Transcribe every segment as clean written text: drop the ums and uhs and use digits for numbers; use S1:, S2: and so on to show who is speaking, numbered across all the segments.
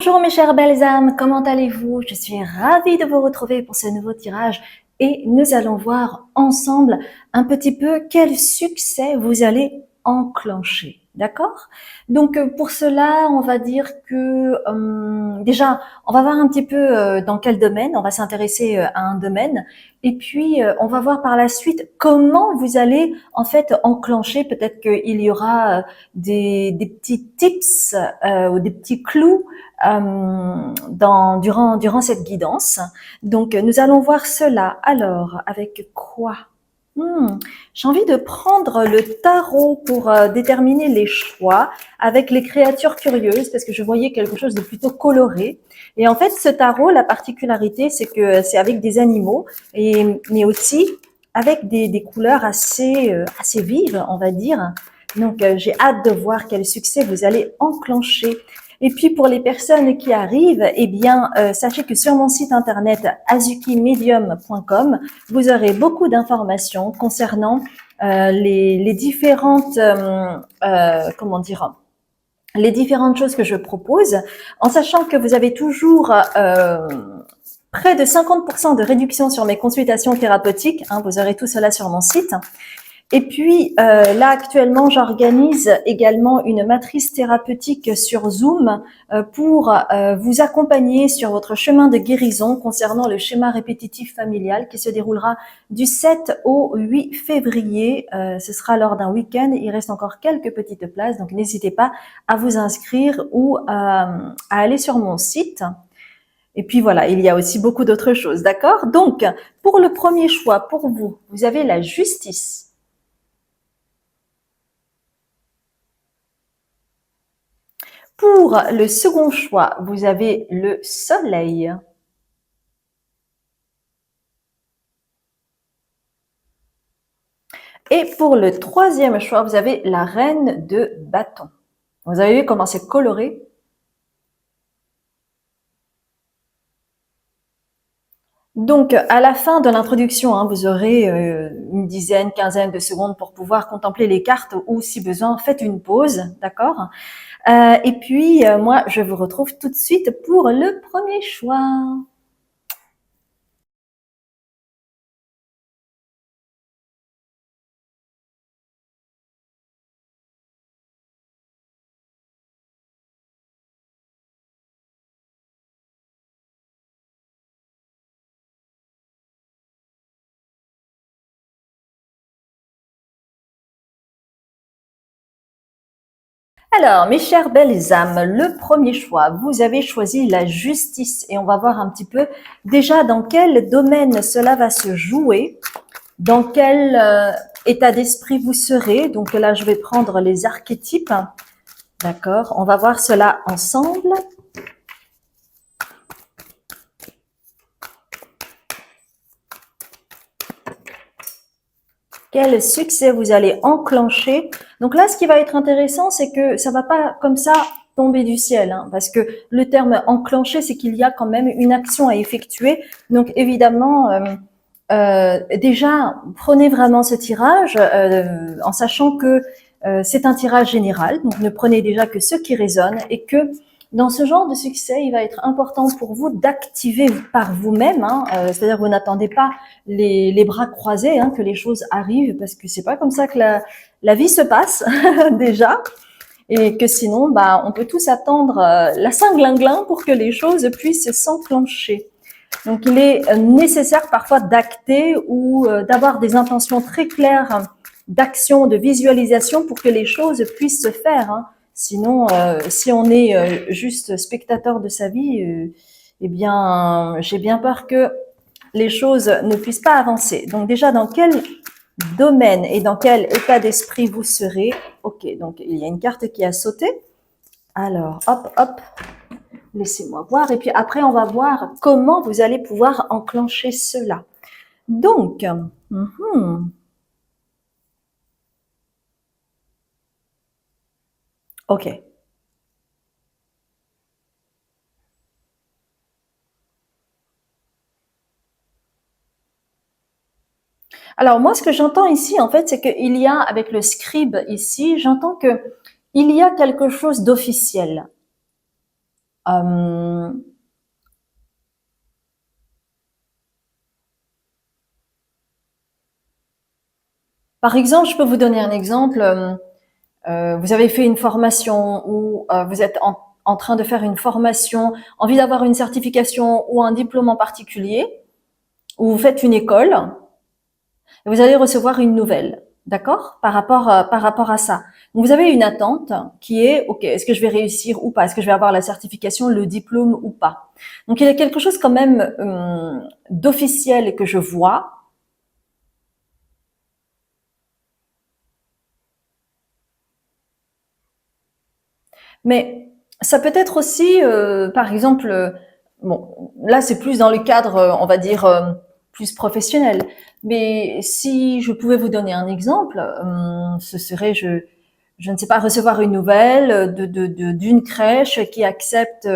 S1: Bonjour mes chères belles âmes, comment allez-vous? Je suis ravie de vous retrouver pour ce nouveau tirage et nous allons voir ensemble un petit peu quel succès vous allez enclencher, d'accord? Donc pour cela, on va dire que déjà, on va voir un petit peu dans quel domaine, on va s'intéresser à un domaine et puis on va voir par la suite comment vous allez en fait enclencher, peut-être qu'il y aura des petits tips ou des petits clous durant cette guidance. Donc, nous allons voir cela. Alors, avec quoi? J'ai envie de prendre le tarot pour déterminer les choix avec les créatures curieuses parce que je voyais quelque chose de plutôt coloré. Et en fait, ce tarot, la particularité, c'est que c'est avec des animaux, mais aussi avec des couleurs assez vives, on va dire. Donc, j'ai hâte de voir quel succès vous allez enclencher. Et puis pour les personnes qui arrivent, eh bien, sachez que sur mon site internet azukimedium.com, vous aurez beaucoup d'informations concernant les différentes, comment dire, les différentes choses que je propose, en sachant que vous avez toujours près de 50% de réduction sur mes consultations thérapeutiques. Vous aurez tout cela sur mon site. Et puis là actuellement, j'organise également une matrice thérapeutique sur Zoom pour vous accompagner sur votre chemin de guérison concernant le schéma répétitif familial qui se déroulera du 7 au 8 février. Ce sera lors d'un week-end. Il reste encore quelques petites places, donc n'hésitez pas à vous inscrire ou à aller sur mon site. Et puis voilà, il y a aussi beaucoup d'autres choses, d'accord? Donc, pour le premier choix, pour vous, vous avez la justice. Pour le second choix, vous avez le soleil. Et pour le troisième choix, vous avez la reine de bâton. Vous avez vu comment c'est coloré? Donc, à la fin de l'introduction, vous aurez une dizaine, quinzaine de secondes pour pouvoir contempler les cartes ou, si besoin, faites une pause, d'accord? Et puis, moi, je vous retrouve tout de suite pour le premier choix. Alors, mes chères belles âmes, le premier choix, vous avez choisi la justice et on va voir un petit peu déjà dans quel domaine cela va se jouer, dans quel état d'esprit vous serez. Donc là, je vais prendre les archétypes, d'accord? On va voir cela ensemble. Quel succès vous allez enclencher. Donc là, ce qui va être intéressant, c'est que ça va pas comme ça tomber du ciel, parce que le terme enclencher, c'est qu'il y a quand même une action à effectuer. Donc évidemment, déjà, prenez vraiment ce tirage en sachant que c'est un tirage général. Donc ne prenez déjà que ce qui résonne et que dans ce genre de succès, il va être important pour vous d'activer par vous-même, c'est-à-dire que vous n'attendez pas les bras croisés que les choses arrivent, parce que c'est pas comme ça que la vie se passe déjà, et que sinon, on peut tous attendre la Saint-Glinglin pour que les choses puissent s'enclencher. Donc, il est nécessaire parfois d'acter ou d'avoir des intentions très claires d'action, de visualisation pour que les choses puissent se faire. Sinon, si on est juste spectateur de sa vie, eh bien, j'ai bien peur que les choses ne puissent pas avancer. Donc déjà, dans quel domaine et dans quel état d'esprit vous serez? Ok, donc il y a une carte qui a sauté. Alors, hop, hop, laissez-moi voir. Et puis après, on va voir comment vous allez pouvoir enclencher cela. Donc, ok. Alors moi, ce que j'entends ici, en fait, c'est qu'il y a, avec le scribe ici, j'entends que il y a quelque chose d'officiel. Euh, Par exemple, je peux vous donner un exemple. Vous avez fait une formation ou vous êtes en train de faire une formation, envie d'avoir une certification ou un diplôme en particulier, ou vous faites une école, et vous allez recevoir une nouvelle, d'accord, par rapport à ça. Donc vous avez une attente qui est, ok, est-ce que je vais réussir ou pas, est-ce que je vais avoir la certification, le diplôme ou pas. Donc il y a quelque chose quand même d'officiel que je vois. Mais ça peut être aussi, par exemple, bon, là c'est plus dans le cadre, on va dire, plus professionnel. Mais si je pouvais vous donner un exemple, ce serait, je ne sais pas, recevoir une nouvelle d'une crèche qui accepte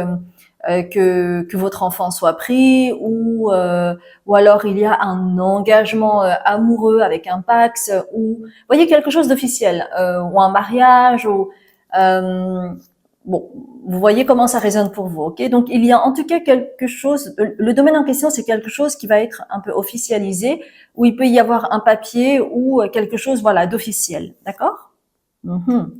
S1: que votre enfant soit pris, ou alors il y a un engagement amoureux avec un Pacs, ou vous voyez quelque chose d'officiel, ou un mariage, ou euh, bon, vous voyez comment ça résonne pour vous, ok? Donc il y a en tout cas quelque chose. Le domaine en question, c'est quelque chose qui va être un peu officialisé, où il peut y avoir un papier ou quelque chose, voilà, d'officiel, d'accord? Mhm.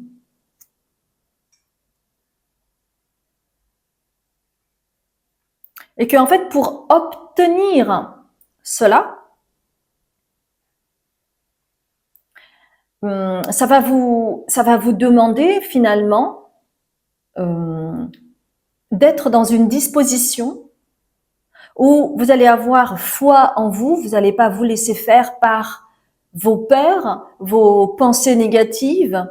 S1: Et que en fait, pour obtenir cela, ça va vous demander finalement euh, d'être dans une disposition où vous allez avoir foi en vous, vous n'allez pas vous laisser faire par vos peurs, vos pensées négatives.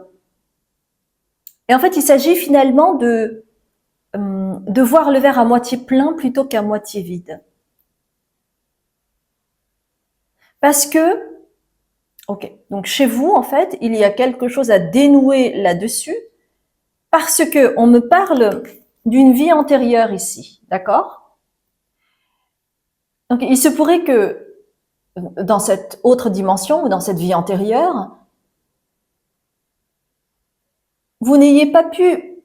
S1: Et en fait, il s'agit finalement de voir le verre à moitié plein plutôt qu'à moitié vide. Parce que, ok, donc chez vous, en fait, il y a quelque chose à dénouer là-dessus, parce que on me parle d'une vie antérieure ici, d'accord? Donc il se pourrait que dans cette autre dimension ou dans cette vie antérieure, vous n'ayez pas pu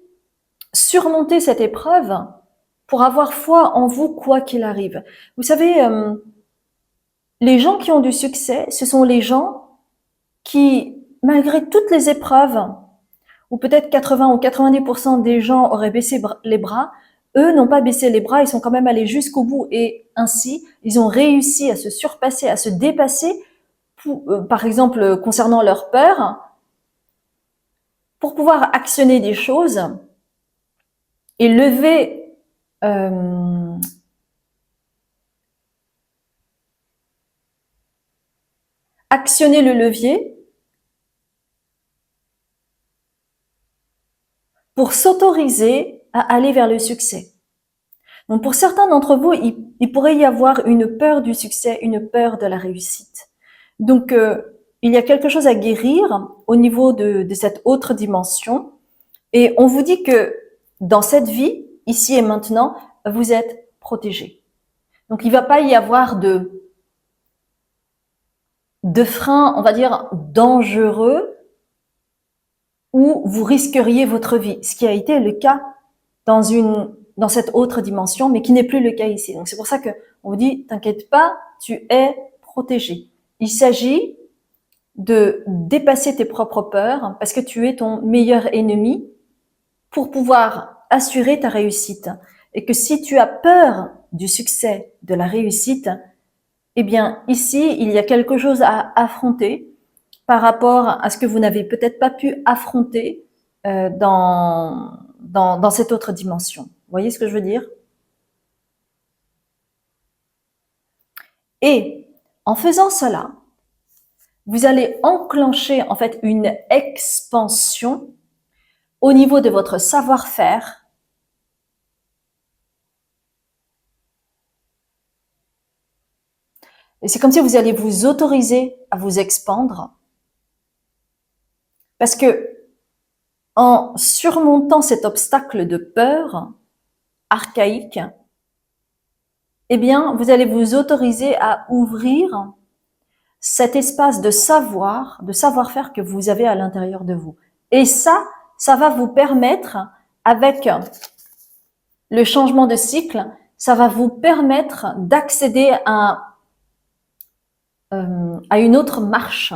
S1: surmonter cette épreuve pour avoir foi en vous quoi qu'il arrive. Vous savez, les gens qui ont du succès, ce sont les gens qui, malgré toutes les épreuves, ou peut-être 80 ou 90% des gens auraient baissé les bras, eux n'ont pas baissé les bras, ils sont quand même allés jusqu'au bout et ainsi, ils ont réussi à se surpasser, à se dépasser, par exemple concernant leur peur, pour pouvoir actionner des choses et lever actionner le levier pour s'autoriser à aller vers le succès. Donc pour certains d'entre vous, il pourrait y avoir une peur du succès, une peur de la réussite. Donc il y a quelque chose à guérir au niveau de cette autre dimension. Et on vous dit que dans cette vie, ici et maintenant, vous êtes protégé. Donc il ne va pas y avoir de freins, on va dire, dangereux où vous risqueriez votre vie, ce qui a été le cas dans cette autre dimension, mais qui n'est plus le cas ici. Donc c'est pour ça que on vous dit, t'inquiète pas, tu es protégé. Il s'agit de dépasser tes propres peurs parce que tu es ton meilleur ennemi pour pouvoir assurer ta réussite. Et que si tu as peur du succès, de la réussite, eh bien ici, il y a quelque chose à affronter par rapport à ce que vous n'avez peut-être pas pu affronter dans cette autre dimension. Vous voyez ce que je veux dire? Et en faisant cela, vous allez enclencher en fait une expansion au niveau de votre savoir-faire. Et c'est comme si vous alliez vous autoriser à vous expandre. Parce que en surmontant cet obstacle de peur archaïque, eh bien, vous allez vous autoriser à ouvrir cet espace de savoir, de savoir-faire que vous avez à l'intérieur de vous. Et ça va vous permettre, avec le changement de cycle, ça va vous permettre d'accéder à une autre marche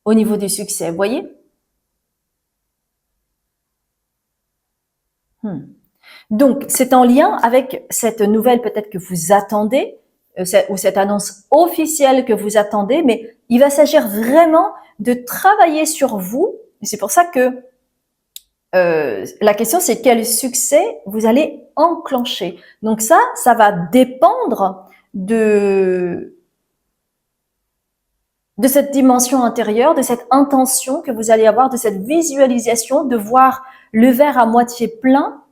S1: au niveau du succès, vous voyez? Donc, c'est en lien avec cette nouvelle peut-être que vous attendez, ou cette annonce officielle que vous attendez, mais il va s'agir vraiment de travailler sur vous. Et c'est pour ça que la question, c'est quel succès vous allez enclencher. Donc ça va dépendre de cette dimension intérieure, de cette intention que vous allez avoir, de cette visualisation, de voir le verre à moitié plein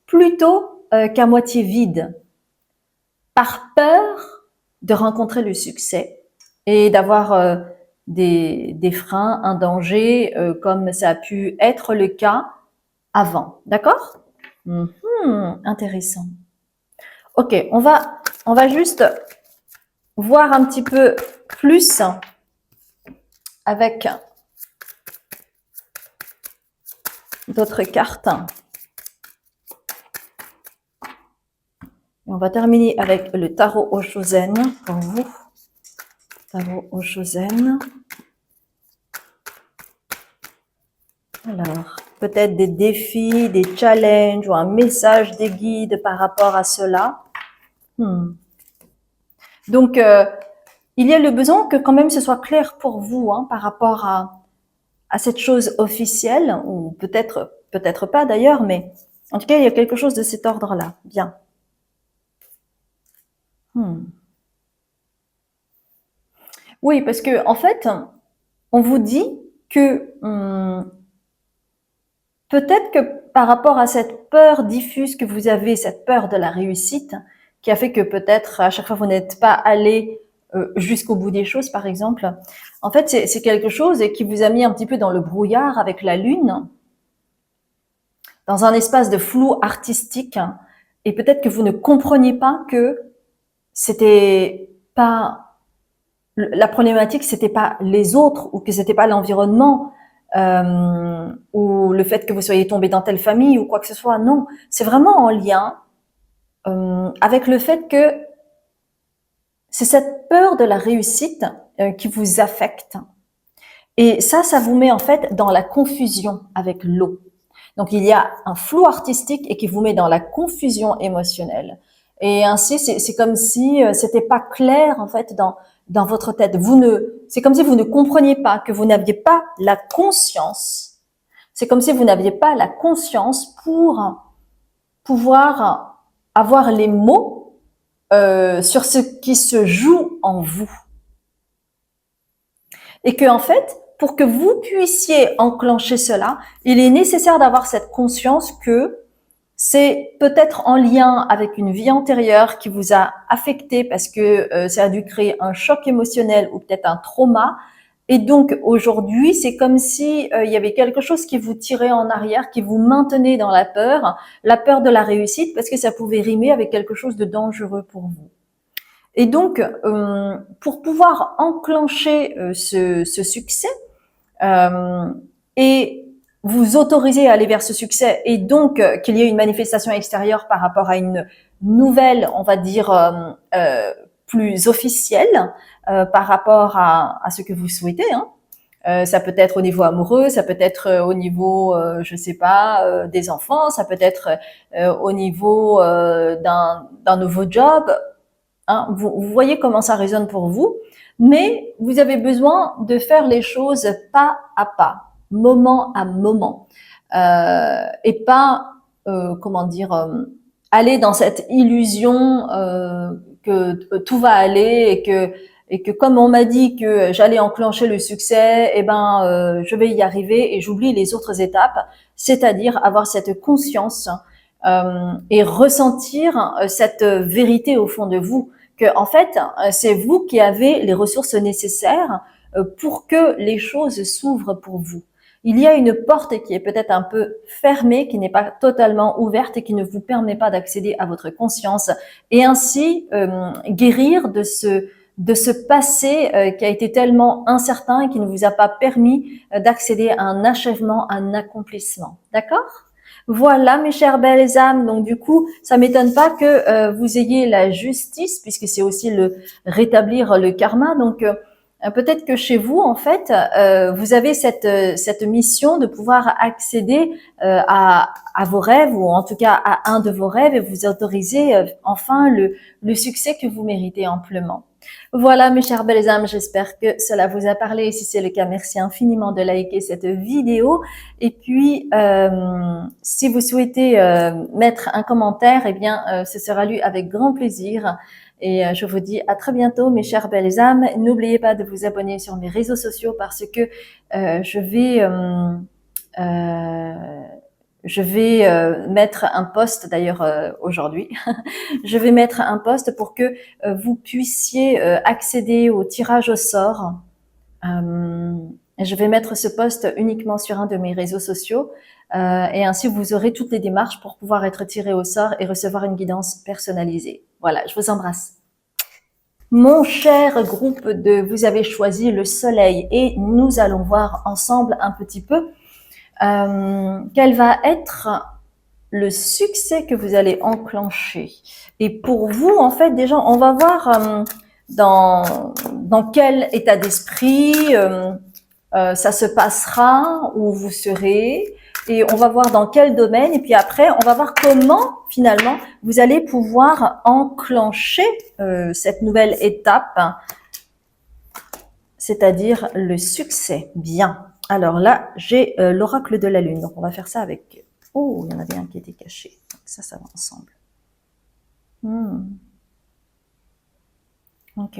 S1: plutôt qu'à moitié vide, par peur de rencontrer le succès et d'avoir des freins, un danger, comme ça a pu être le cas avant. D'accord? Intéressant. Ok, on va juste voir un petit peu plus avec d'autres cartes. Et on va terminer avec le tarot Oshozen pour vous. Tarot Oshozen. Alors, peut-être des défis, des challenges ou un message des guides par rapport à cela. Donc, il y a le besoin que quand même ce soit clair pour vous par rapport à cette chose officielle, ou peut-être pas d'ailleurs, mais en tout cas, il y a quelque chose de cet ordre-là. Bien. Oui, parce que en fait, on vous dit que peut-être que par rapport à cette peur diffuse que vous avez, cette peur de la réussite, qui a fait que peut-être à chaque fois vous n'êtes pas allé jusqu'au bout des choses, par exemple, en fait, c'est quelque chose qui vous a mis un petit peu dans le brouillard avec la lune, dans un espace de flou artistique, et peut-être que vous ne compreniez pas que c'était pas la problématique, c'était pas les autres ou que c'était pas l'environnement ou le fait que vous soyez tombé dans telle famille ou quoi que ce soit. Non, c'est vraiment en lien avec le fait que c'est cette peur de la réussite qui vous affecte. Et ça vous met en fait dans la confusion avec l'eau. Donc il y a un flou artistique et qui vous met dans la confusion émotionnelle. Et ainsi, c'est comme si c'était pas clair en fait dans votre tête. C'est comme si vous ne compreniez pas, que vous n'aviez pas la conscience. C'est comme si vous n'aviez pas la conscience pour pouvoir avoir les mots sur ce qui se joue en vous. Et que en fait, pour que vous puissiez enclencher cela, il est nécessaire d'avoir cette conscience que c'est peut-être en lien avec une vie antérieure qui vous a affecté parce que ça a dû créer un choc émotionnel ou peut-être un trauma. Et donc aujourd'hui, c'est comme si il y avait quelque chose qui vous tirait en arrière, qui vous maintenait dans la peur de la réussite, parce que ça pouvait rimer avec quelque chose de dangereux pour vous. Et donc, pour pouvoir enclencher ce succès et vous autoriser à aller vers ce succès, et donc qu'il y ait une manifestation extérieure par rapport à une nouvelle, on va dire, plus officielle par rapport à ce que vous souhaitez. Ça peut être au niveau amoureux, ça peut être au niveau, je sais pas, des enfants, ça peut être au niveau d'un nouveau job. Vous voyez comment ça résonne pour vous, mais vous avez besoin de faire les choses pas à pas, moment à moment, et pas, comment dire, aller dans cette illusion que tout va aller et que comme on m'a dit que j'allais enclencher le succès, je vais y arriver et j'oublie les autres étapes, c'est-à-dire avoir cette conscience et ressentir cette vérité au fond de vous, que en fait c'est vous qui avez les ressources nécessaires pour que les choses s'ouvrent pour vous. Il y a une porte qui est peut-être un peu fermée, qui n'est pas totalement ouverte et qui ne vous permet pas d'accéder à votre conscience et ainsi guérir de ce passé qui a été tellement incertain et qui ne vous a pas permis d'accéder à un achèvement, à un accomplissement. D'accord ? Voilà, mes chères belles âmes. Donc, du coup, ça m'étonne pas que vous ayez la justice, puisque c'est aussi le rétablir le karma. Donc, peut-être que chez vous, en fait, vous avez cette mission de pouvoir accéder à vos rêves, ou en tout cas à un de vos rêves, et vous autoriser enfin le succès que vous méritez amplement. Voilà, mes chères belles âmes, j'espère que cela vous a parlé. Si c'est le cas, merci infiniment de liker cette vidéo. Et puis, si vous souhaitez mettre un commentaire, eh bien, ce sera lu avec grand plaisir. Et je vous dis à très bientôt, mes chères belles âmes. N'oubliez pas de vous abonner sur mes réseaux sociaux parce que je vais mettre un post d'ailleurs aujourd'hui. Je vais mettre un post pour que vous puissiez accéder au tirage au sort. Je vais mettre ce post uniquement sur un de mes réseaux sociaux et ainsi vous aurez toutes les démarches pour pouvoir être tiré au sort et recevoir une guidance personnalisée. Voilà, je vous embrasse. Mon cher groupe de Vous avez choisi le soleil et nous allons voir ensemble un petit peu quel va être le succès que vous allez enclencher. Et pour vous, en fait, déjà, on va voir dans quel état d'esprit ça se passera, où vous serez, et on va voir dans quel domaine, et puis après, on va voir comment, finalement, vous allez pouvoir enclencher cette nouvelle étape, c'est-à-dire le succès. Bien. Alors là, j'ai l'oracle de la lune, donc on va faire ça avec... Oh, il y en avait un qui était caché. Donc ça va ensemble. Ok.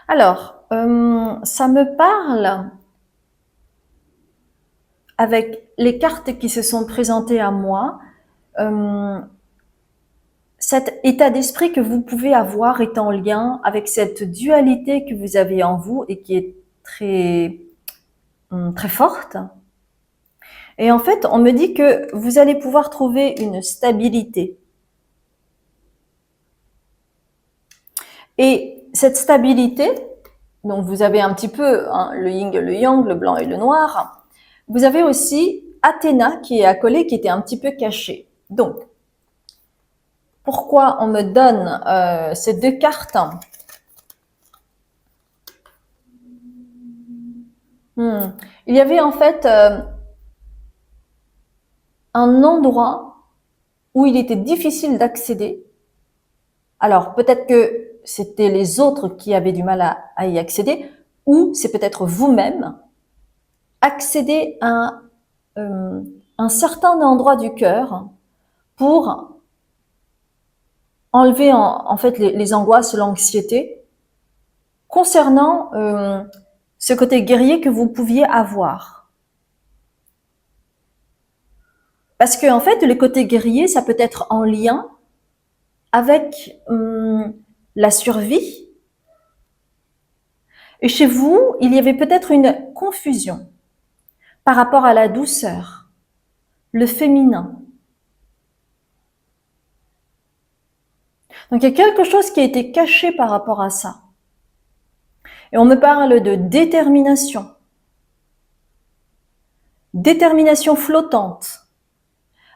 S1: Alors, ça me parle avec les cartes qui se sont présentées à moi, cet état d'esprit que vous pouvez avoir est en lien avec cette dualité que vous avez en vous et qui est très forte. Et en fait, on me dit que vous allez pouvoir trouver une stabilité. Et cette stabilité, donc vous avez un petit peu le yin et le yang, le blanc et le noir. Vous avez aussi Athéna qui est accolée, qui était un petit peu cachée. Donc, pourquoi on me donne ces deux cartes? Il y avait en fait un endroit où il était difficile d'accéder. Alors, peut-être que c'était les autres qui avaient du mal à y accéder, ou c'est peut-être vous-même accéder à un certain endroit du cœur pour enlever en fait les angoisses, l'anxiété concernant ce côté guerrier que vous pouviez avoir. Parce que en fait, le côté guerrier, ça peut être en lien avec la survie. Et chez vous, il y avait peut-être une confusion par rapport à la douceur, le féminin. Donc il y a quelque chose qui a été caché par rapport à ça. Et on me parle de détermination. Détermination flottante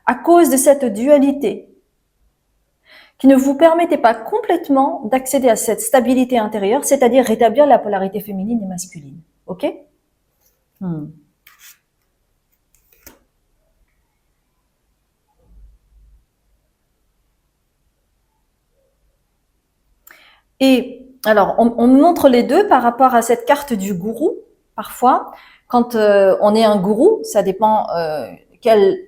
S1: à cause de cette dualité qui ne vous permettait pas complètement d'accéder à cette stabilité intérieure, c'est-à-dire rétablir la polarité féminine et masculine. Ok? Et alors, on montre les deux par rapport à cette carte du gourou. Parfois, quand on est un gourou, ça dépend quelle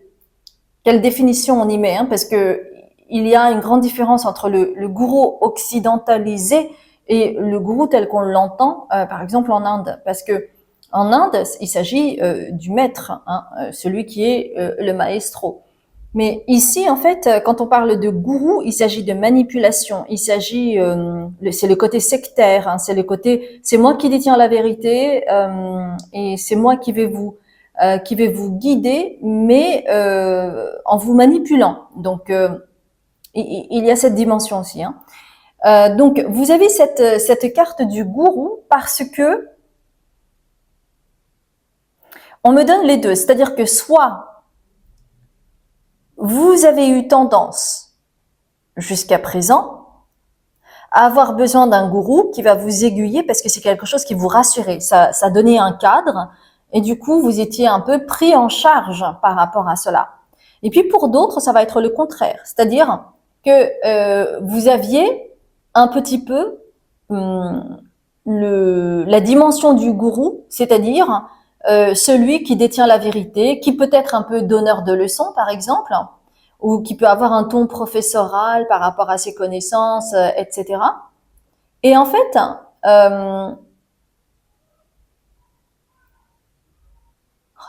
S1: définition on y met, hein, parce que il y a une grande différence entre le gourou occidentalisé et le gourou tel qu'on l'entend, par exemple en Inde, parce que en Inde, il s'agit du maître, hein, celui qui est le maestro. Mais ici, en fait, quand on parle de gourou, il s'agit de manipulation. Il s'agit, c'est le côté sectaire, hein, c'est le côté, c'est moi qui détiens la vérité et c'est moi qui vais vous qui va vous guider, mais en vous manipulant. Donc, il y a cette dimension aussi. Hein. Donc, vous avez cette carte du gourou parce que on me donne les deux. C'est-à-dire que soit vous avez eu tendance jusqu'à présent à avoir besoin d'un gourou qui va vous aiguiller parce que c'est quelque chose qui vous rassurait. Ça donnait un cadre et du coup, vous étiez un peu pris en charge par rapport à cela. Et puis pour d'autres, ça va être le contraire. C'est-à-dire que vous aviez un petit peu la dimension du gourou, c'est-à-dire celui qui détient la vérité, qui peut être un peu donneur de leçons, par exemple, ou qui peut avoir un ton professoral par rapport à ses connaissances, etc. Et en fait, je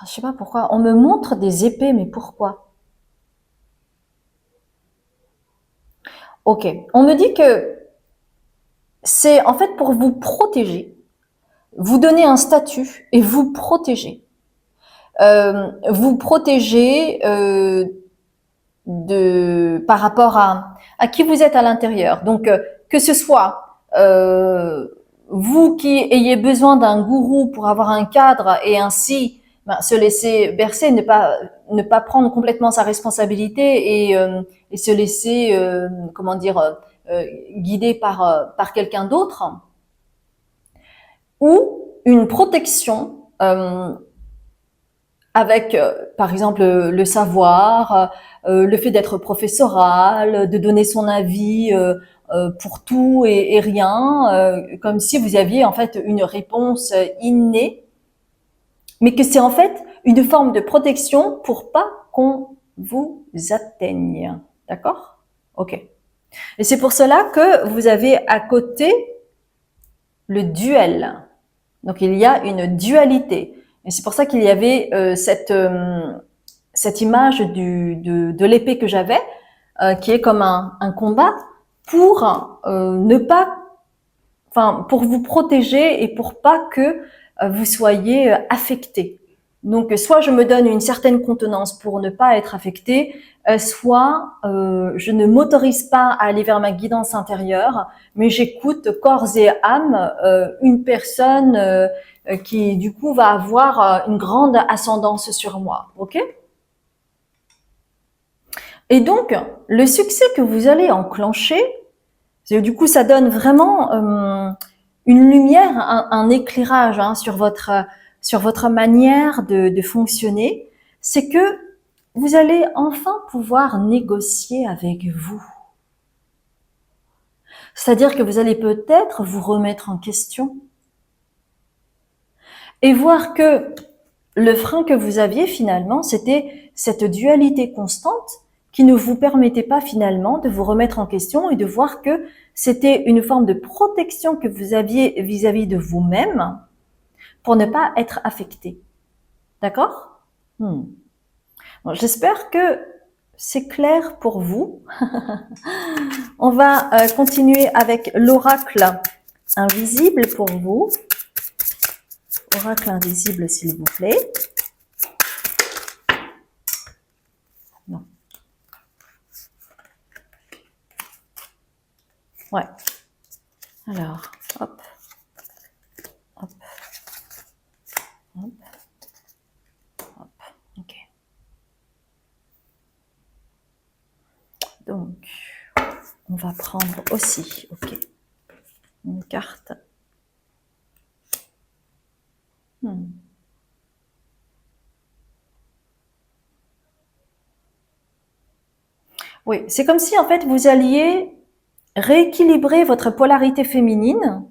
S1: sais pas pourquoi, on me montre des épées, mais pourquoi? Ok, on me dit que c'est en fait pour vous protéger, vous donner un statut et vous protéger. Vous protéger par rapport à qui vous êtes à l'intérieur. Donc, que ce soit vous qui ayez besoin d'un gourou pour avoir un cadre et ainsi se laisser bercer, ne pas prendre complètement sa responsabilité et se laisser, comment dire, guider par quelqu'un d'autre, ou une protection avec, par exemple, le savoir, le fait d'être professoral, de donner son avis pour tout et rien, comme si vous aviez en fait une réponse innée, mais que c'est en fait une forme de protection pour pas qu'on vous atteigne. D'accord? Ok. Et c'est pour cela que vous avez à côté le duel. Donc il y a une dualité. Et c'est pour ça qu'il y avait cette image de l'épée que j'avais, qui est comme un combat pour ne pas, enfin pour vous protéger et pour pas que vous soyez affecté. Donc soit je me donne une certaine contenance pour ne pas être affecté, soit je ne m'autorise pas à aller vers ma guidance intérieure, mais j'écoute corps et âme une personne qui du coup va avoir une grande ascendance sur moi. Ok? Et donc le succès que vous allez enclencher, du coup ça donne vraiment une lumière, un éclairage hein, sur votre manière de fonctionner, c'est que vous allez enfin pouvoir négocier avec vous. C'est-à-dire que vous allez peut-être vous remettre en question et voir que le frein que vous aviez finalement, c'était cette dualité constante qui ne vous permettait pas finalement de vous remettre en question et de voir que c'était une forme de protection que vous aviez vis-à-vis de vous-même pour ne pas être affecté. D'accord? Bon, j'espère que c'est clair pour vous. On va continuer avec l'oracle invisible pour vous. Oracle invisible, s'il vous plaît. Non. Ouais. Alors, hop. Hop. Hop. Hop. Ok. Donc, on va prendre aussi, ok, une carte. Oui, c'est comme si en fait vous alliez rééquilibrer votre polarité féminine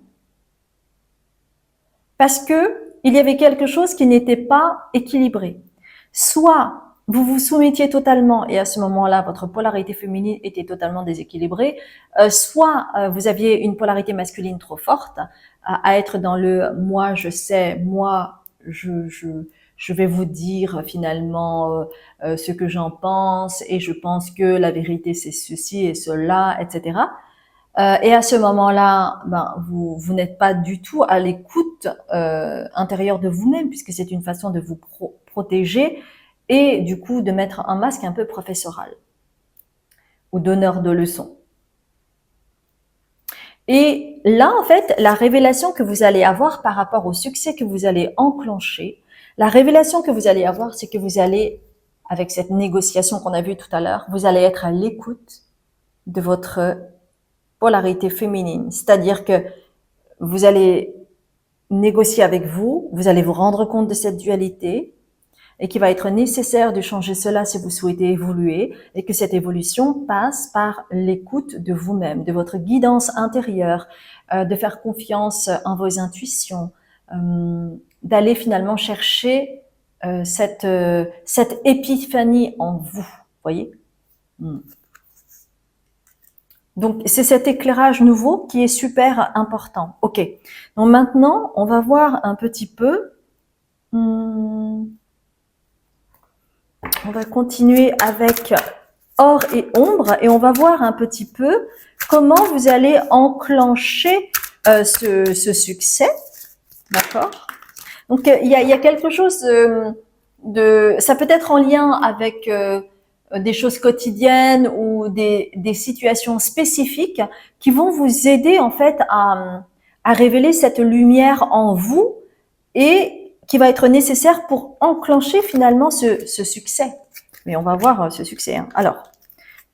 S1: parce que il y avait quelque chose qui n'était pas équilibré. Soit vous vous soumettiez totalement et à ce moment-là, votre polarité féminine était totalement déséquilibrée, soit vous aviez une polarité masculine trop forte à être dans le « moi je sais, moi je vais vous dire finalement ce que j'en pense et je pense que la vérité c'est ceci et cela, etc. » Et à ce moment-là, n'êtes pas du tout à l'écoute intérieure de vous-même, puisque c'est une façon de vous protéger et du coup de mettre un masque un peu professoral ou donneur de leçons. Et là, en fait, la révélation que vous allez avoir par rapport au succès que vous allez enclencher, la révélation que vous allez avoir, c'est que vous allez, avec cette négociation qu'on a vue tout à l'heure, vous allez être à l'écoute de votre polarité féminine. C'est-à-dire que vous allez négocier avec vous, vous allez vous rendre compte de cette dualité et qu'il va être nécessaire de changer cela si vous souhaitez évoluer et que cette évolution passe par l'écoute de vous-même, de votre guidance intérieure, de faire confiance en vos intuitions, d'aller finalement chercher cette épiphanie en vous, voyez. Donc, c'est cet éclairage nouveau qui est super important. Ok. Donc maintenant, on va voir un petit peu. On va continuer avec or et ombre et on va voir un petit peu comment vous allez enclencher ce succès. D'accord? Donc, il y a quelque chose ça peut être en lien avec des choses quotidiennes ou des situations spécifiques qui vont vous aider en fait à révéler cette lumière en vous et qui va être nécessaire pour enclencher finalement ce succès. Mais on va voir ce succès. Hein. Alors,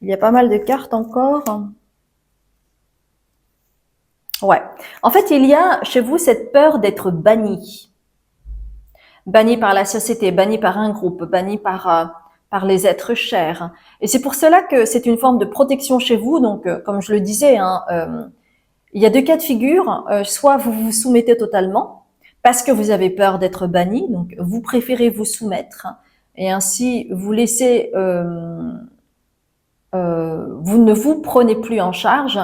S1: il y a pas mal de cartes encore. Ouais. En fait, il y a chez vous cette peur d'être banni. Banni par la société, banni par un groupe, banni par les êtres chers. Et c'est pour cela que c'est une forme de protection chez vous. Donc, comme je le disais, hein, il y a deux cas de figure. Soit vous vous soumettez totalement parce que vous avez peur d'être banni, donc vous préférez vous soumettre et ainsi vous laissez, vous ne vous prenez plus en charge.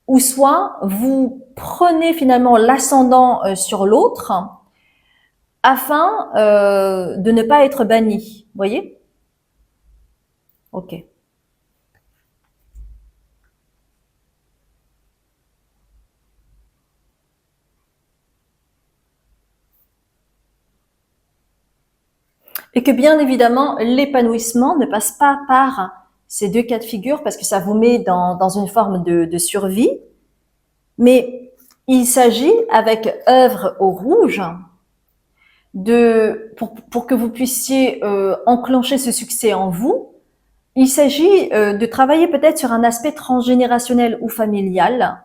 S1: Ou soit vous prenez finalement l'ascendant sur l'autre afin de ne pas être banni. Vous voyez? Ok. Et que bien évidemment, l'épanouissement ne passe pas par ces deux cas de figure parce que ça vous met dans une forme de survie. Mais il s'agit, avec œuvre au rouge, pour que vous puissiez enclencher ce succès en vous, il s'agit de travailler peut-être sur un aspect transgénérationnel ou familial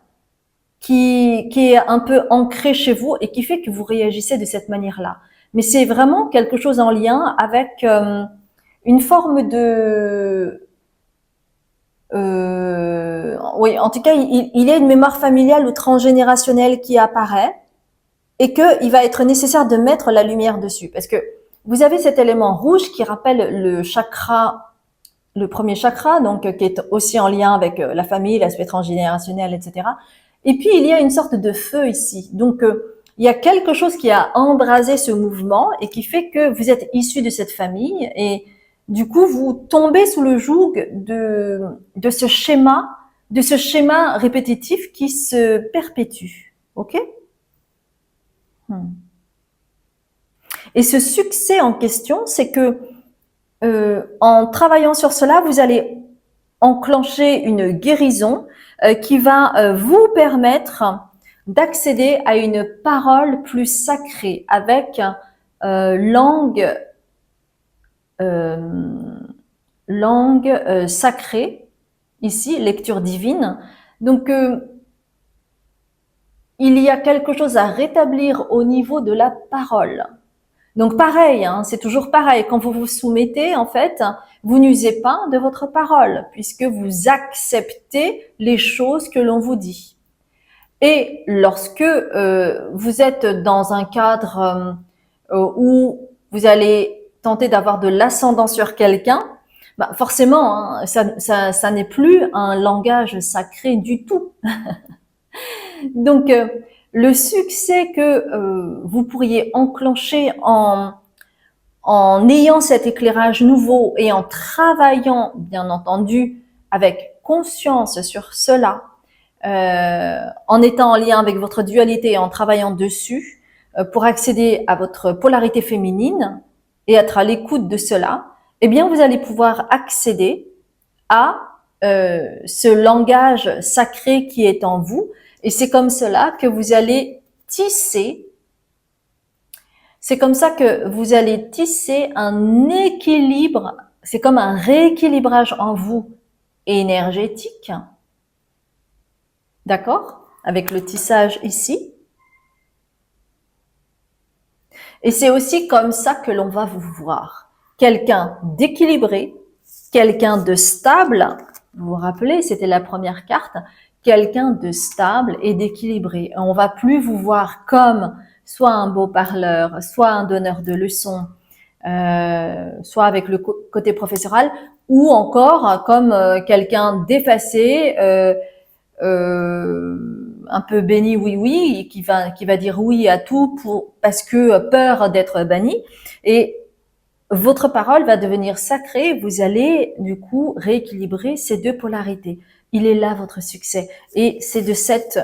S1: qui est un peu ancré chez vous et qui fait que vous réagissez de cette manière-là. Mais c'est vraiment quelque chose en lien avec une forme de... oui, en tout cas, il y a une mémoire familiale ou transgénérationnelle qui apparaît et qu'il va être nécessaire de mettre la lumière dessus. Parce que vous avez cet élément rouge qui rappelle le chakra, le premier chakra, donc qui est aussi en lien avec la famille, l'aspect transgénérationnel, etc. Et puis, il y a une sorte de feu ici. Donc, il y a quelque chose qui a embrasé ce mouvement et qui fait que vous êtes issu de cette famille et du coup, vous tombez sous le joug de ce schéma répétitif qui se perpétue. Ok? Et ce succès en question, c'est que en travaillant sur cela, vous allez enclencher une guérison qui va vous permettre d'accéder à une parole plus sacrée avec langue sacrée, ici, lecture divine. Donc, il y a quelque chose à rétablir au niveau de la parole. Donc pareil, hein, c'est toujours pareil. Quand vous vous soumettez, en fait, vous n'usez pas de votre parole puisque vous acceptez les choses que l'on vous dit. Et lorsque vous êtes dans un cadre où vous allez tenter d'avoir de l'ascendant sur quelqu'un, bah forcément, hein, ça n'est plus un langage sacré du tout. Donc, le succès que vous pourriez enclencher en ayant cet éclairage nouveau et en travaillant, bien entendu, avec conscience sur cela, en étant en lien avec votre dualité et en travaillant dessus, pour accéder à votre polarité féminine et être à l'écoute de cela, eh bien, vous allez pouvoir accéder à ce langage sacré qui est en vous. Et c'est comme cela que vous allez tisser, c'est comme ça que vous allez tisser un équilibre, c'est comme un rééquilibrage en vous énergétique, d'accord? Avec le tissage ici. Et c'est aussi comme ça que l'on va vous voir. Quelqu'un d'équilibré, quelqu'un de stable. Vous vous rappelez, c'était la première carte. Quelqu'un de stable et d'équilibré. On va plus vous voir comme soit un beau parleur, soit un donneur de leçons, soit avec le côté professoral, ou encore comme quelqu'un d'effacé, un peu béni oui oui, qui va dire oui à tout parce que peur d'être banni. Et votre parole va devenir sacrée. Vous allez du coup rééquilibrer ces deux polarités. Il est là votre succès. Et c'est de cette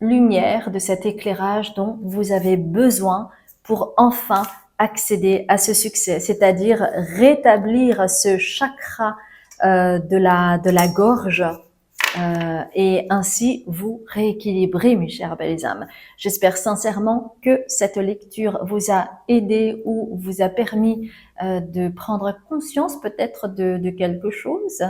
S1: lumière, de cet éclairage dont vous avez besoin pour enfin accéder à ce succès, c'est-à-dire rétablir ce chakra de la gorge, et ainsi vous rééquilibrer, mes chères belles âmes. J'espère sincèrement que cette lecture vous a aidé ou vous a permis de prendre conscience peut-être de quelque chose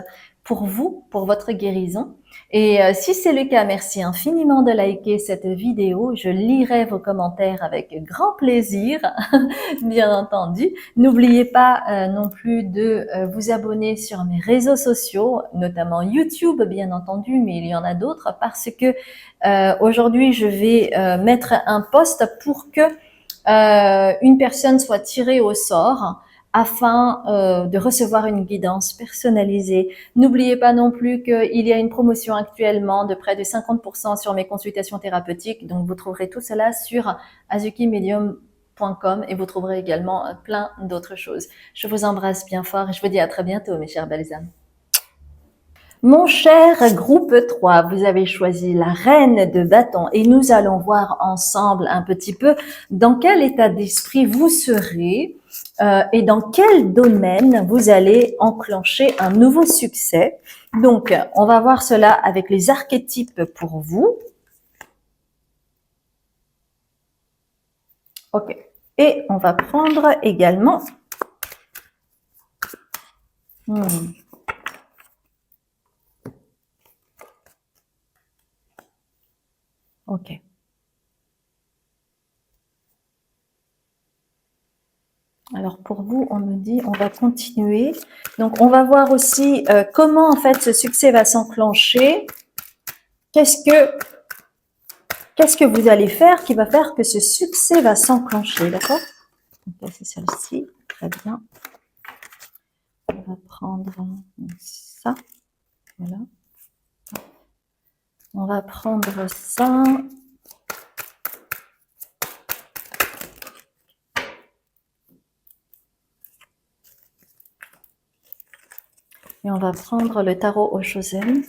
S1: pour vous, pour votre guérison. Et si c'est le cas, merci infiniment de liker cette vidéo. Je lirai vos commentaires avec grand plaisir, bien entendu. N'oubliez pas non plus de vous abonner sur mes réseaux sociaux, notamment YouTube, bien entendu, mais il y en a d'autres parce que aujourd'hui, je vais mettre un post pour que une personne soit tirée au sort afin de recevoir une guidance personnalisée. N'oubliez pas non plus qu'il y a une promotion actuellement de près de 50% sur mes consultations thérapeutiques. Donc, vous trouverez tout cela sur azukimedium.com et vous trouverez également plein d'autres choses. Je vous embrasse bien fort et je vous dis à très bientôt, mes chères belles âmes. Mon cher groupe 3, vous avez choisi la reine de bâton et nous allons voir ensemble un petit peu dans quel état d'esprit vous serez et dans quel domaine vous allez enclencher un nouveau succès. Donc, on va voir cela avec les archétypes pour vous. Ok. Et on va prendre également... Ok. Alors pour vous, on me dit, on va continuer. Donc on va voir aussi comment en fait ce succès va s'enclencher. Qu'est-ce que vous allez faire qui va faire que ce succès va s'enclencher, d'accord? Donc c'est celle-ci, très bien. On va prendre ça, voilà. On va prendre ça. Et on va prendre le tarot au Chosen.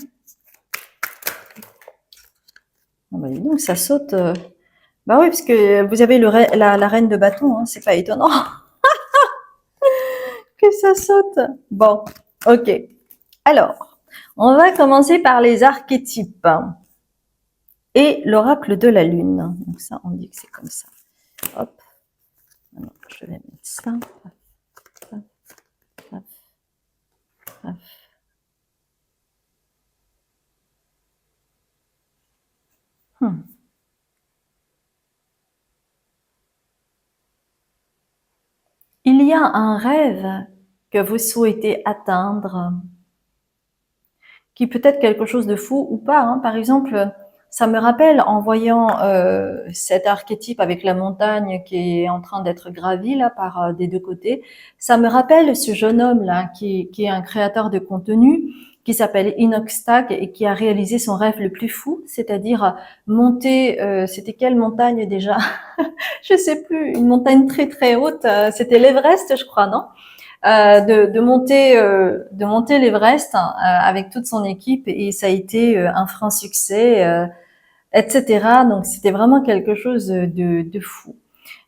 S1: Oh bah dis donc, ça saute. Bah oui, parce que vous avez la reine de bâton, hein, c'est pas étonnant que ça saute. Bon, ok. Alors, on va commencer par les archétypes et l'oracle de la lune. Donc ça, on dit que c'est comme ça. Hop. Alors, je vais mettre ça. Hop, hop, hop. Il y a un rêve que vous souhaitez atteindre, qui peut être quelque chose de fou ou pas. Hein. Par exemple, ça me rappelle en voyant cet archétype avec la montagne qui est en train d'être gravie là par des deux côtés. Ça me rappelle ce jeune homme là qui est un créateur de contenu qui s'appelle Inoxtag et qui a réalisé son rêve le plus fou, c'est-à-dire monter. C'était quelle montagne déjà? Je sais plus. Une montagne très très haute. C'était l'Everest, je crois, non? De monter l'Everest avec toute son équipe et ça a été un franc succès, etc. Donc c'était vraiment quelque chose de fou.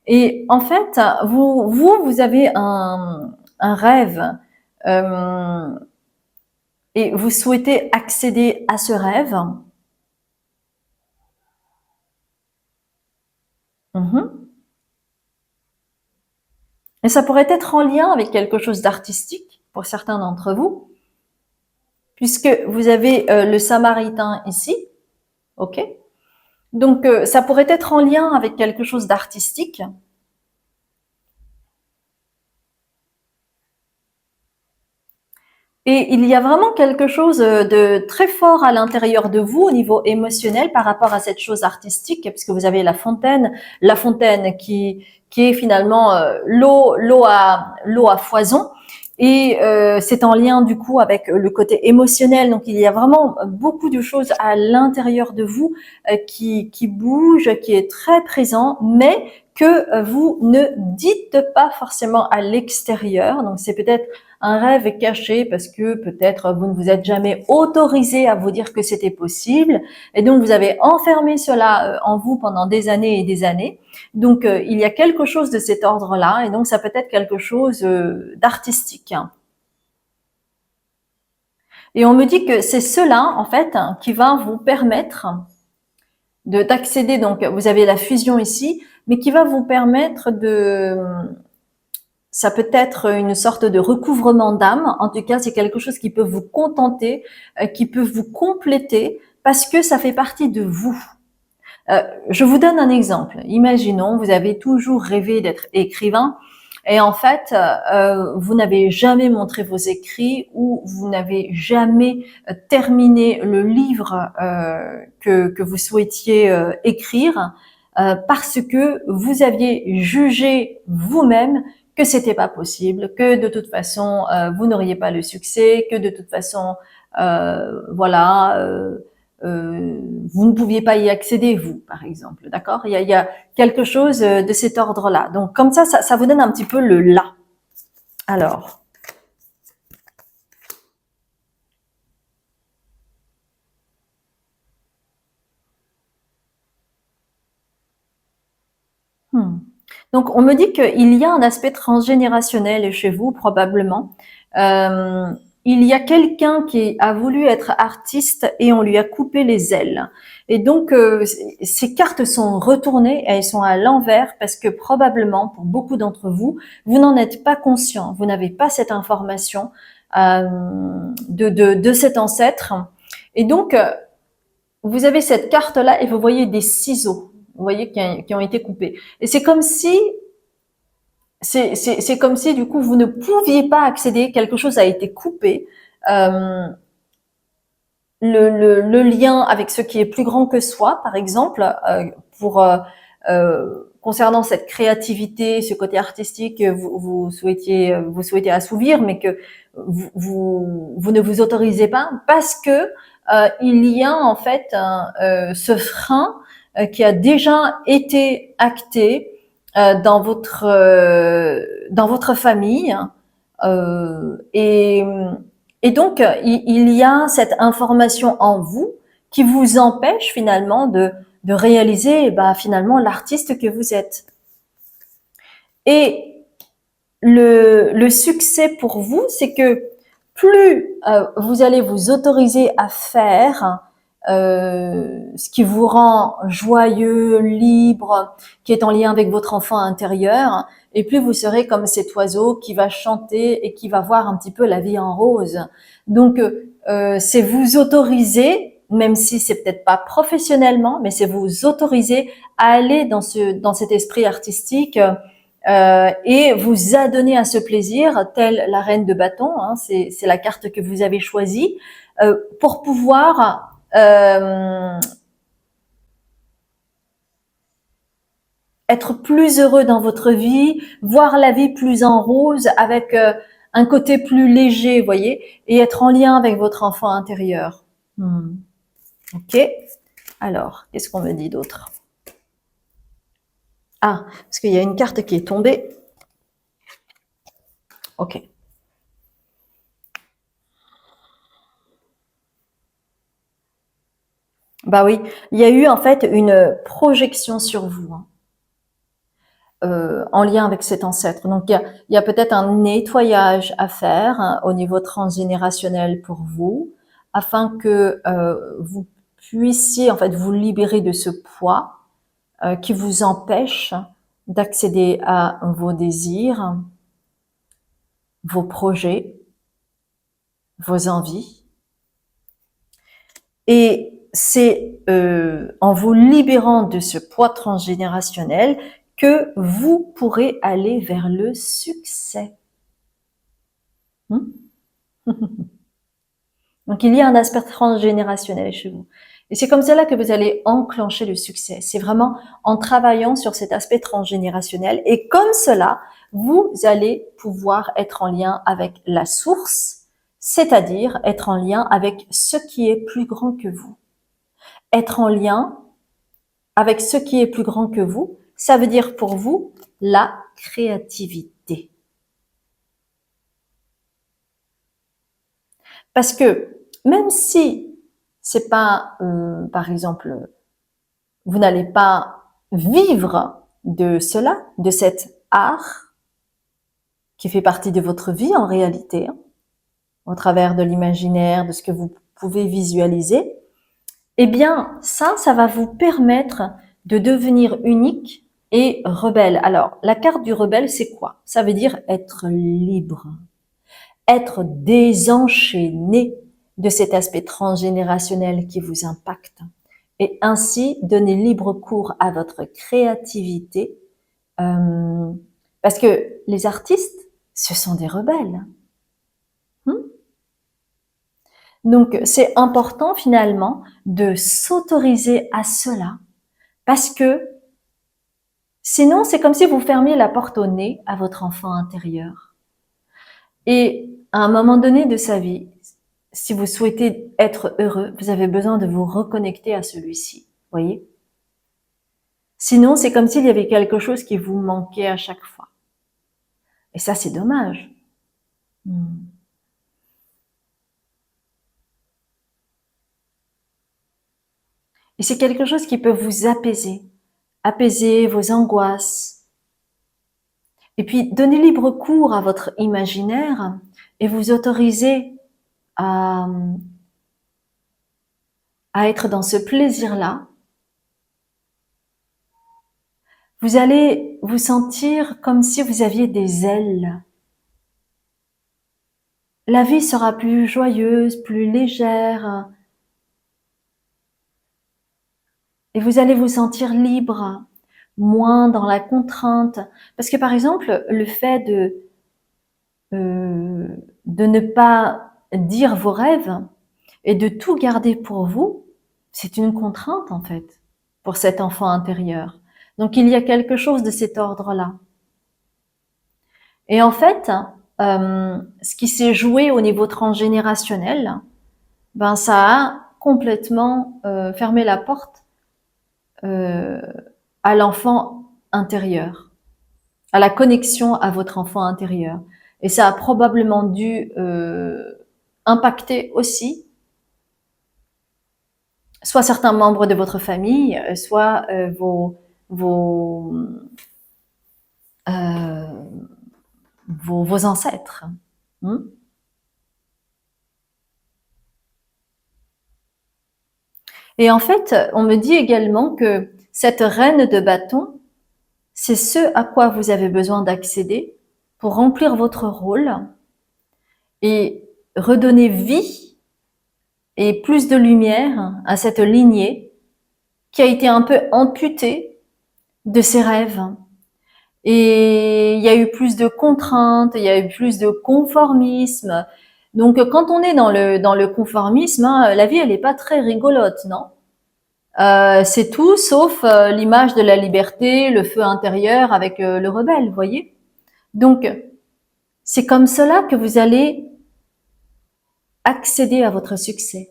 S1: Et en fait, vous avez un rêve euh, et vous souhaitez accéder à ce rêve. Mhm. Et ça pourrait être en lien avec quelque chose d'artistique pour certains d'entre vous, puisque vous avez le Samaritain ici, ok? Donc ça pourrait être en lien avec quelque chose d'artistique. Et il y a vraiment quelque chose de très fort à l'intérieur de vous au niveau émotionnel par rapport à cette chose artistique, puisque vous avez la fontaine qui est finalement l'eau à foison. Et c'est en lien du coup avec le côté émotionnel. Donc il y a vraiment beaucoup de choses à l'intérieur de vous qui bougent, qui est très présent, mais que vous ne dites pas forcément à l'extérieur. Donc c'est peut-être un rêve caché parce que peut-être vous ne vous êtes jamais autorisé à vous dire que c'était possible et donc vous avez enfermé cela en vous pendant des années et des années. Donc il y a quelque chose de cet ordre-là et donc ça peut être quelque chose d'artistique. Et on me dit que c'est cela en fait qui va vous permettre d'accéder, donc vous avez la fusion ici, mais qui va vous permettre de, ça peut être une sorte de recouvrement d'âme. En tout cas, c'est quelque chose qui peut vous contenter, qui peut vous compléter, parce que ça fait partie de vous. Je vous donne un exemple. Imaginons, vous avez toujours rêvé d'être écrivain, et en fait, vous n'avez jamais montré vos écrits ou vous n'avez jamais terminé le livre que vous souhaitiez écrire parce que vous aviez jugé vous-même que c'était pas possible, que de toute façon vous n'auriez pas le succès, que de toute façon voilà vous ne pouviez pas y accéder vous par exemple, d'accord? Il y a quelque chose de cet ordre-là. Donc comme ça vous donne un petit peu le là. Alors, hmm. Donc on me dit qu'il y a un aspect transgénérationnel chez vous probablement. Euh, il y a quelqu'un qui a voulu être artiste et on lui a coupé les ailes. Et donc ces cartes sont retournées et elles sont à l'envers parce que probablement pour beaucoup d'entre vous, vous n'en êtes pas conscient, vous n'avez pas cette information euh, de cet ancêtre. Et donc vous avez cette carte-là et vous voyez des ciseaux, vous voyez, qui ont été coupés. Et c'est comme si, c'est comme si du coup vous ne pouviez pas accéder, quelque chose a été coupé. Euh, le lien avec ce qui est plus grand que soi, par exemple, pour concernant cette créativité, ce côté artistique que vous souhaitez assouvir, mais que vous ne vous autorisez pas parce que il y a en fait ce frein qui a déjà été acté dans votre famille et donc, il y a cette information en vous qui vous empêche finalement de réaliser finalement l'artiste que vous êtes. Et le succès pour vous, c'est que plus vous allez vous autoriser à faire ce qui vous rend joyeux, libre, qui est en lien avec votre enfant intérieur, et plus vous serez comme cet oiseau qui va chanter et qui va voir un petit peu la vie en rose. Donc, c'est vous autoriser, même si c'est peut-être pas professionnellement, mais c'est vous autoriser à aller dans cet esprit artistique et vous adonner à ce plaisir, telle la reine de bâton, hein, c'est la carte que vous avez choisie, pour pouvoir être plus heureux dans votre vie, voir la vie plus en rose, avec un côté plus léger, vous voyez, et être en lien avec votre enfant intérieur. Ok. Alors, qu'est-ce qu'on me dit d'autre? Ah, parce qu'il y a une carte qui est tombée. Ok. Bah oui, il y a eu en fait une projection sur vous. Hein. en lien avec cet ancêtre. Donc, il y a peut-être un nettoyage à faire hein, au niveau transgénérationnel pour vous, afin que vous puissiez en fait vous libérer de ce poids qui vous empêche d'accéder à vos désirs, vos projets, vos envies. Et c'est en vous libérant de ce poids transgénérationnel que vous pourrez aller vers le succès. Donc il y a un aspect transgénérationnel chez vous. Et c'est comme cela que vous allez enclencher le succès. C'est vraiment en travaillant sur cet aspect transgénérationnel. Et comme cela, vous allez pouvoir être en lien avec la source, c'est-à-dire être en lien avec ce qui est plus grand que vous. Être en lien avec ce qui est plus grand que vous, ça veut dire pour vous la créativité. Parce que même si c'est pas, par exemple, vous n'allez pas vivre de cela, de cet art qui fait partie de votre vie en réalité, hein, au travers de l'imaginaire, de ce que vous pouvez visualiser, eh bien ça va vous permettre de devenir unique et rebelle. Alors, la carte du rebelle, c'est quoi? Ça veut dire être libre, être désenchaîné de cet aspect transgénérationnel qui vous impacte et ainsi donner libre cours à votre créativité parce que les artistes, ce sont des rebelles. Donc, c'est important finalement de s'autoriser à cela parce que sinon, c'est comme si vous fermiez la porte au nez à votre enfant intérieur. Et à un moment donné de sa vie, si vous souhaitez être heureux, vous avez besoin de vous reconnecter à celui-ci, voyez? Sinon, c'est comme s'il y avait quelque chose qui vous manquait à chaque fois. Et ça, c'est dommage. Et c'est quelque chose qui peut vous apaiser vos angoisses. Et puis, donner libre cours à votre imaginaire et vous autoriser à être dans ce plaisir-là. Vous allez vous sentir comme si vous aviez des ailes. La vie sera plus joyeuse, plus légère. Et vous allez vous sentir libre, moins dans la contrainte. Parce que par exemple, le fait de ne pas dire vos rêves et de tout garder pour vous, c'est une contrainte en fait, pour cet enfant intérieur. Donc il y a quelque chose de cet ordre-là. Et en fait, ce qui s'est joué au niveau transgénérationnel, ben ça a complètement fermé la porte à l'enfant intérieur, à la connexion à votre enfant intérieur. Et ça a probablement dû impacter aussi soit certains membres de votre famille, soit vos, vos ancêtres. Et en fait, on me dit également que cette reine de bâton, c'est ce à quoi vous avez besoin d'accéder pour remplir votre rôle et redonner vie et plus de lumière à cette lignée qui a été un peu amputée de ses rêves. Et il y a eu plus de contraintes, il y a eu plus de conformisme. Donc quand on est dans le conformisme, hein, la vie elle est pas très rigolote, non? C'est tout sauf l'image de la liberté, le feu intérieur avec le rebelle, voyez? Donc c'est comme cela que vous allez accéder à votre succès,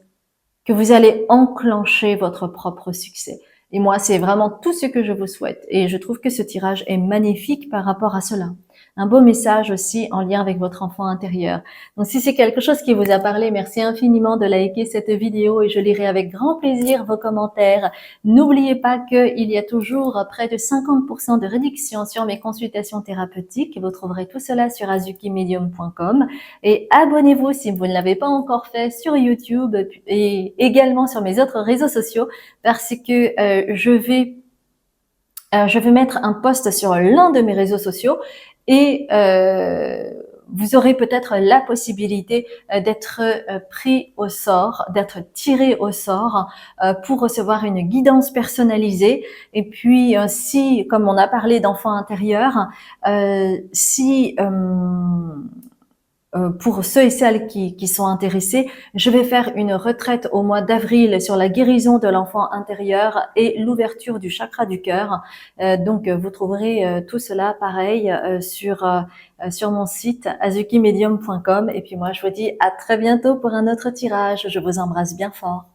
S1: que vous allez enclencher votre propre succès. Et moi, c'est vraiment tout ce que je vous souhaite. Et je trouve que ce tirage est magnifique par rapport à cela. Un beau message aussi en lien avec votre enfant intérieur. Donc si c'est quelque chose qui vous a parlé, merci infiniment de liker cette vidéo et je lirai avec grand plaisir vos commentaires. N'oubliez pas qu'il y a toujours près de 50% de réduction sur mes consultations thérapeutiques. Vous trouverez tout cela sur azukimedium.com et abonnez-vous si vous ne l'avez pas encore fait sur YouTube et également sur mes autres réseaux sociaux parce que je vais mettre un post sur l'un de mes réseaux sociaux et vous aurez peut-être la possibilité d'être pris au sort, d'être tiré au sort pour recevoir une guidance personnalisée. Et puis, si, comme on a parlé d'enfant intérieur, si pour ceux et celles qui sont intéressés, je vais faire une retraite au mois d'avril sur la guérison de l'enfant intérieur et l'ouverture du chakra du cœur. Donc, vous trouverez tout cela pareil sur mon site azukimedium.com. Et puis moi, je vous dis à très bientôt pour un autre tirage. Je vous embrasse bien fort.